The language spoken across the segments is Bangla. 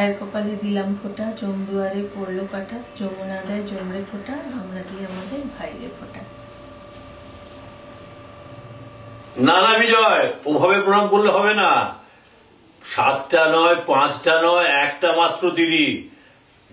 ভাইয়ের কপালে দিলাম ফোঁটা, জমদুয়ারে পড়লো কাটা, যমুনা দেয় জমরে ফোঁটা, আমরা দিই আমাদের ভাইরে ফোঁটা। না না বিজয়, ওভাবে প্রণাম করলে হবে না। 7টা নয়, 5টা নয়, একটা মাত্র দিদি।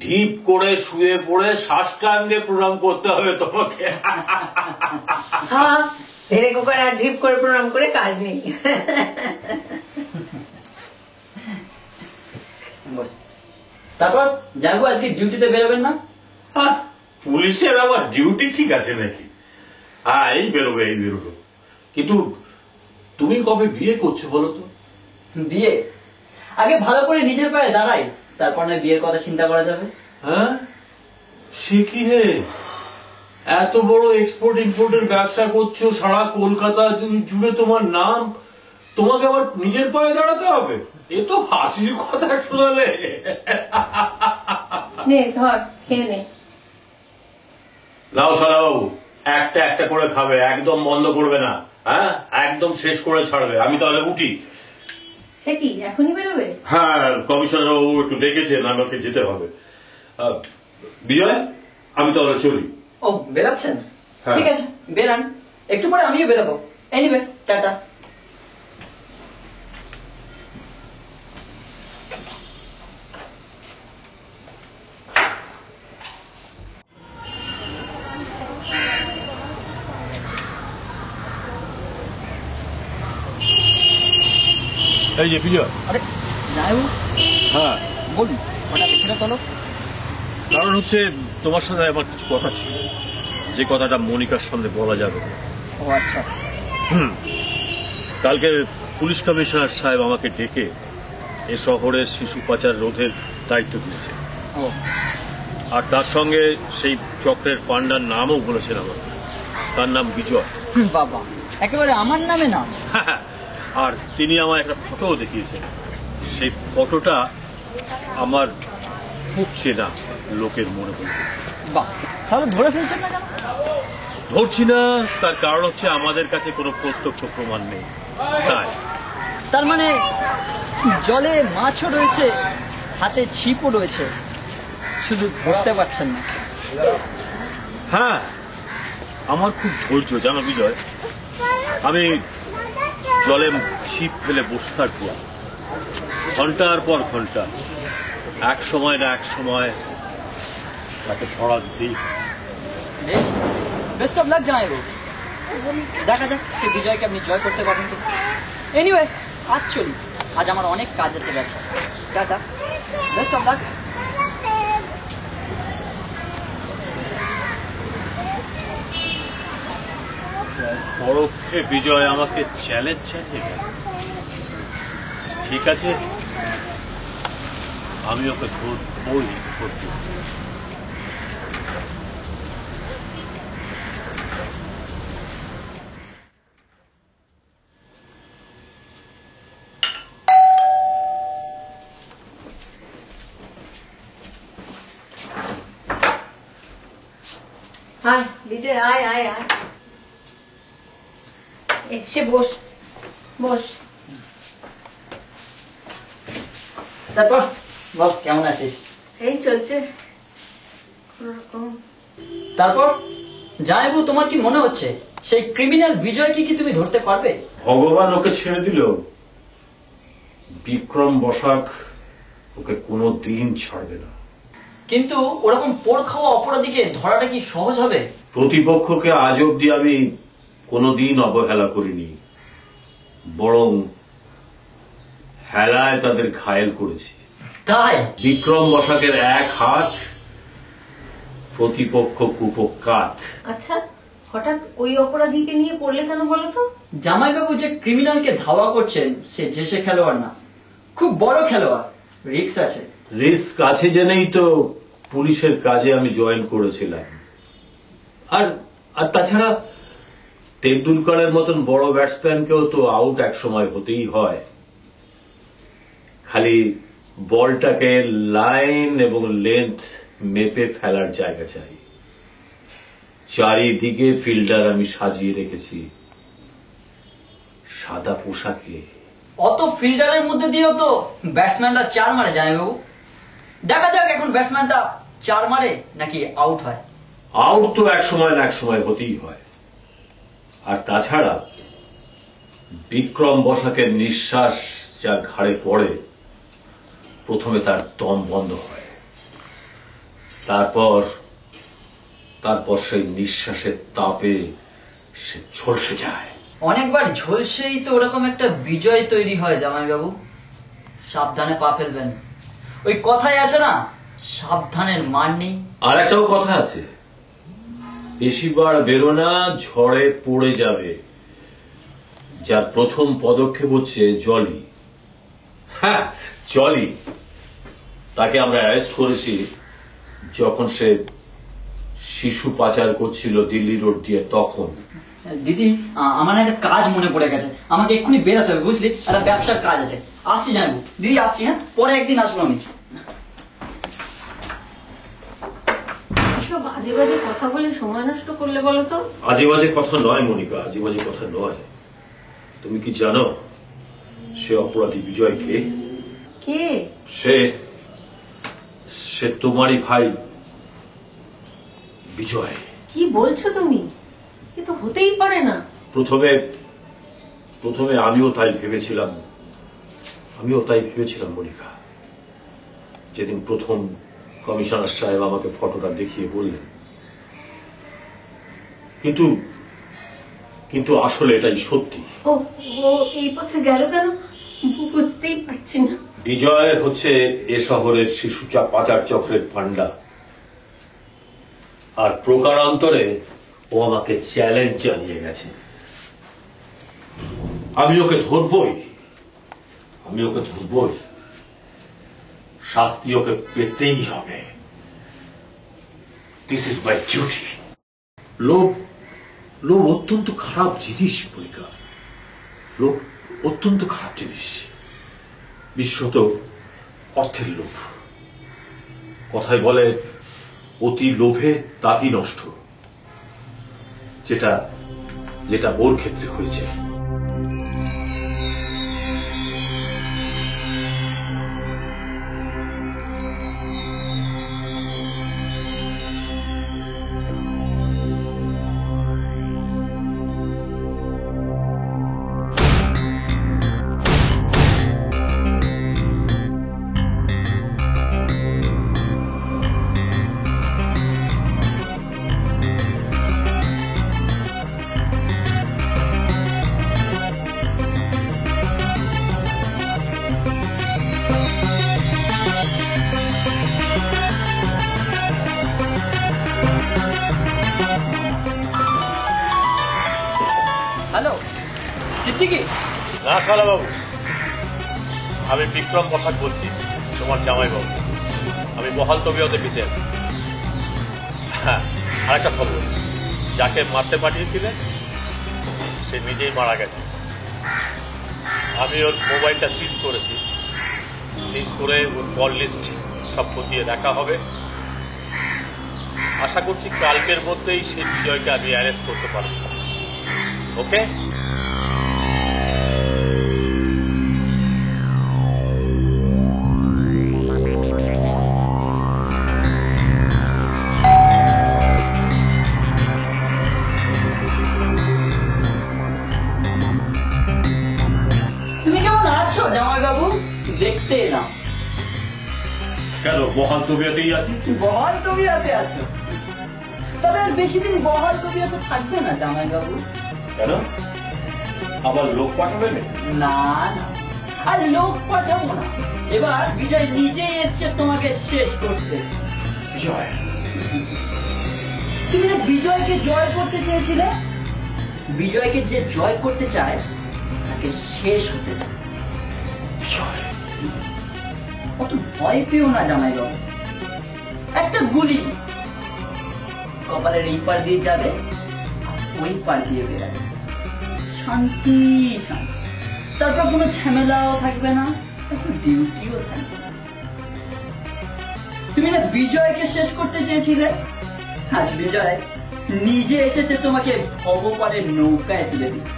ঢিপ করে শুয়ে পড়ে সাষ্টাঙ্গে প্রণাম করতে হবে তোমাকে। হ্যাঁ, ধীরে কুকার আর ঢিপ করে প্রণাম করে কাজ নেই। তারপর যাবো, আজকে ডিউটিতে বেরোবেন না? পুলিশের আবার ডিউটি ঠিক আছে নাকি? হ্যাঁ, এই বেরোবে, এই বেরোবে। কিন্তু তুমি কবে বিয়ে করছো বলো তো? বিয়ে আগে ভালো করে নিজের পায়ে দাঁড়াই, তারপর না বিয়ের কথা চিন্তা করা যাবে। হ্যাঁ, সে কি হে, এত বড় এক্সপোর্ট ইম্পোর্টের ব্যবসা করছো, সারা কলকাতা জুড়ে তোমার নাম, তোমাকে আবার নিজের পায়ে দাঁড়াতে হবে? এ তো হাসির কথা শোনালে। নে ধর, খেয়ে নে। নাও সারাও, একটা একটা করে খাবে, একদম বন্ধ করবে না। হ্যাঁ, একদম শেষ করে ছাড়বে। আমি তাহলে উঠি। সে কি এখনই বেরোবে? হ্যাঁ, কমিশনার বাবু একটু ডেকেছেন, আমাকে যেতে হবে। বিজয়, আমি তাহলে চলি। ও, বেরাচ্ছেন? ঠিক আছে, বেরান। একটু পরে আমিও বেরোবো। Anyway, tata. এই যে বিজয়। আরে যাই, হ্যাঁ বলুন, হঠাৎ এখানে চলো। কারণ হচ্ছে তোমার সাথে আমার কিছু কথা ছিল, যে কথাটা মনিকার সামনে বলা যাবে। ও আচ্ছা। কালকে পুলিশ কমিশনার সাহেব আমাকে ডেকে এ শহরের শিশু পাচার রোধের দায়িত্ব দিয়েছে। ও, আর তার সঙ্গে সেই চক্রের পান্ডার নামও বলেছেন আমার। তার নাম বিজয়। বাবা, একেবারে আমার নামে নাম। আর তিনি আমায় একটা ফটোও দেখিয়েছেন। সেই ফটোটা আমার খুব চেনা লোকের মনে পড়ে। বাহ, তাহলে ধরে ফেলছেন না কেন? ধরছি না, তার কারণ হচ্ছে আমাদের কাছে কোনো প্রত্যক্ষ প্রমাণ নেই। তাই। তার মানে জলে মাছও রয়েছে, হাতে ছিপও রয়েছে, শুধু ধরতে পারছেন না। হ্যাঁ, আমার খুব ধৈর্য জানো বিজয়। আমি জলে ছিপ ফেলে বসে থাকবো ঘন্টার পর ঘন্টা, এক সময় না এক সময় তাকে ধরা দিই। বেস্ট অফ লাক জানাইবো। দেখা যাক সে বিজয়কে আপনি জয় করতে পারেন তো। এনিওয়ে, আজ চলি, আজ আমার অনেক কাজ আছে ব্যবসা। Tata, best of luck. পরোক্ষে বিজয় আমাকে চ্যালেঞ্জ চাইলে। ঠিক আছে, আমি ওকে ধরবই করতে। আয় বিজয়, আয় আয় আয়, এসে বস বস। তারপর বল, কেমন আছিস? এই চলছে কোনরকম। তারপর জানাইবো, তোমার কি মনে হচ্ছে সেই ক্রিমিনাল বিজয়কে কি তুমি ধরতে পারবে? ভগবান ওকে ছেড়ে দিল, বিক্রম বসাক ওকে কোনো দিন ছাড়বে না। কিন্তু ওরকম পোড় খাওয়া অপরাধীকে ধরাটা কি সহজ হবে? প্রতিপক্ষকে আজ অব্দি আমি কোনোদিন অবহেলা করিনি, বরং হেলায় তাদের ঘায়েল করেছি। তাই? বিক্রম বসাকের এক হাত, প্রতিপক্ষ কুপকাত। আচ্ছা, হঠাৎ ওই অপরাধীকে নিয়ে পড়লে কেন বলো তো? জামাইবাবু যে ক্রিমিনালকে ধাওয়া করছেন, সে যে খেলোয়াড় না, খুব বড় খেলোয়াড়, রিস্ক আছে। রিস্ক আছে জেনেই তো পুলিশের কাজে আমি জয়েন করেছিলাম। আর তাছাড়া তেন্ডুলকরের মতন বড় ব্যাটসম্যানকেও তো আউট এক সময় হতেই হয়। খালি বলটাকে লাইন এবং লেন্থ মেপে ফেলার জায়গা চাই। চারিদিকে ফিল্ডার আমি সাজিয়ে রেখেছি সাদা পোশাকে। অত ফিল্ডারের মধ্যে দিয়েও তো ব্যাটসম্যানরা চার মারে জামাইবাবু। দেখা যাক এখন ব্যাটসম্যানটা 4 মারে নাকি আউট হয়। আউট তো এক সময় না এক সময় হতেই হয়। আর তাছাড়া বিক্রম বসাকের নিঃশ্বাস যার ঘাড়ে পড়ে প্রথমে তার দম বন্ধ হয়, তারপর সেই নিঃশ্বাসের তাপে সে ঝলসে যায়। অনেকবার ঝলসেই তো ওরকম একটা বিজয় তৈরি হয় জামাইবাবু। সাবধানে পা ফেলবেন। ওই কথাই আছে না, সাবধানের মান নেই। আর একটাও কথা আছে, বেশিবার বেরো না, ঝড়ে পড়ে যাবে। যার প্রথম পদক্ষেপ হচ্ছে জলি। হ্যাঁ, জলি। তাকে আমরা অ্যারেস্ট করেছি যখন সে শিশু পাচার করছিল দিল্লি রোড দিয়ে। তখন দিদি, আমার একটা কাজ মনে পড়ে গেছে, আমাকে এক্ষুনি বেরোতে হবে বুঝলি, একটা ব্যবসার কাজ আছে। আসছি জানবো দিদি, আসছি। হ্যাঁ, পরে একদিন আসবো আমি। বাজে বাজে কথা বলে সময় নষ্ট করলে বলো তো? আজে বাজে কথা নয় মনিকা, আজে বাজে কথা নয়। তুমি কি জানো সে অপরাধী বিজয় কে? কে? সে তোমারই ভাই বিজয়। কি বলছো তুমি? এ তো হতেই পারে না। প্রথমে আমিও তাই ভেবেছিলাম মনিকা। যেদিন প্রথম কমিশনার সাহেব আমাকে ফটোটা দেখিয়ে বললেন, কিন্তু আসলে এটাই সত্যি। ও এই পথে গেল কেন বুঝতেই পারছি না। বিজয় হচ্ছে এ শহরের শিশু পাচার চক্রের পান্ডা। আর প্রকারান্তরে ও আমাকে চ্যালেঞ্জ জানিয়ে গেছে। আমি ওকে ধরবই। শাস্তি ওকে পেতেই হবে। This is my duty. লোভ অত্যন্ত খারাপ জিনিস মনিকা, লোভ অত্যন্ত খারাপ জিনিস। বিশেষত অর্থের লোভ। কথায় বলে অতি লোভে তাঁতি নষ্ট, যেটা ওর ক্ষেত্রে হয়েছে। হ্যালো সিদ্দিকি? না শালা বাবু, আমি বিক্রম বসাক বলছি, তোমার জামাই বাবু। আমি বহাল তবিয়তে বেঁচে আছি। হ্যাঁ, আর একটা খবর, যাকে মারতে পাঠিয়েছিলেন সে নিজেই মারা গেছে। আমি ওর মোবাইলটা সিজ করেছি। সিজ করে ওর কল লিস্ট সব খতিয়ে দেখা হবে। আশা করছি কালকের মধ্যেই সেই বিজয়কে আমি অ্যারেস্ট করতে পারব। ওকে? তুমি কেমন আছো জামাইবাবু? দেখতে এলাম। কেন, বহাল তবিয়তেই আছি। বহাল তবিয়তে আছো? তবে আর বেশি দিন বহাল তবিয়তে থাকবে না জামাইবাবু। কেন, আবার লোক পাঠাবে না? না, আর লোক পাঠাবো না। এবার বিজয় নিজেই এসছে তোমাকে শেষ করতে। বিজয়? তুমি না বিজয়কে জয় করতে চেয়েছিলে? বিজয়কে যে জয় করতে চায় তাকে শেষ হতে দাও। বিজয়? অত ভয় পেও না জামাইবাবু। একটা গুলি কপালের এই পার দিয়ে যাবে, ওই পার দিয়ে বেরাবে। শান্তি শান্তি। তারপর কোনো ঝামেলাও থাকবে না, একটু ডিউটিও থাকবে না। তুমি না বিজয়কে শেষ করতে চেয়েছিলে, আজ বিজয় নিজে এসেছে তোমাকে ভবপারের নৌকায় তুলে দিতে।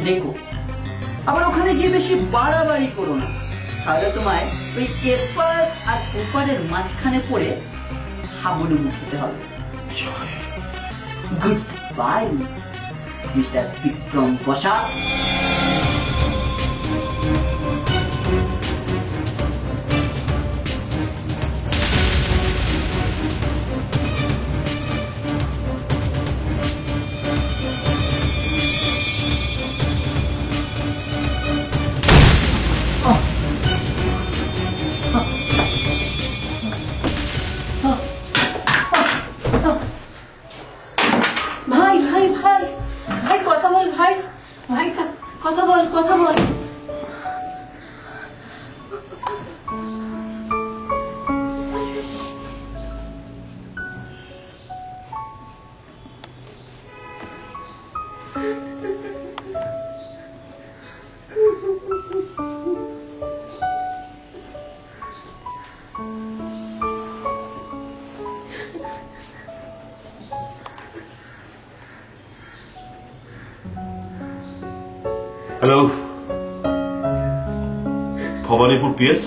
দেখো, আবার ওখানে গিয়ে বেশি বাড়াবাড়ি করো না, তাহলে তোমায় ওই এপার আর ওপারের মাঝখানে পড়ে হাবুডু মুখ হতে হবে। Good bye mister Bikram Basak. ভাই ভাই ভাই ভাই কথা বল, ভাই ভাই কথা বল, কথা বল। Hello, Bhabanipur PS.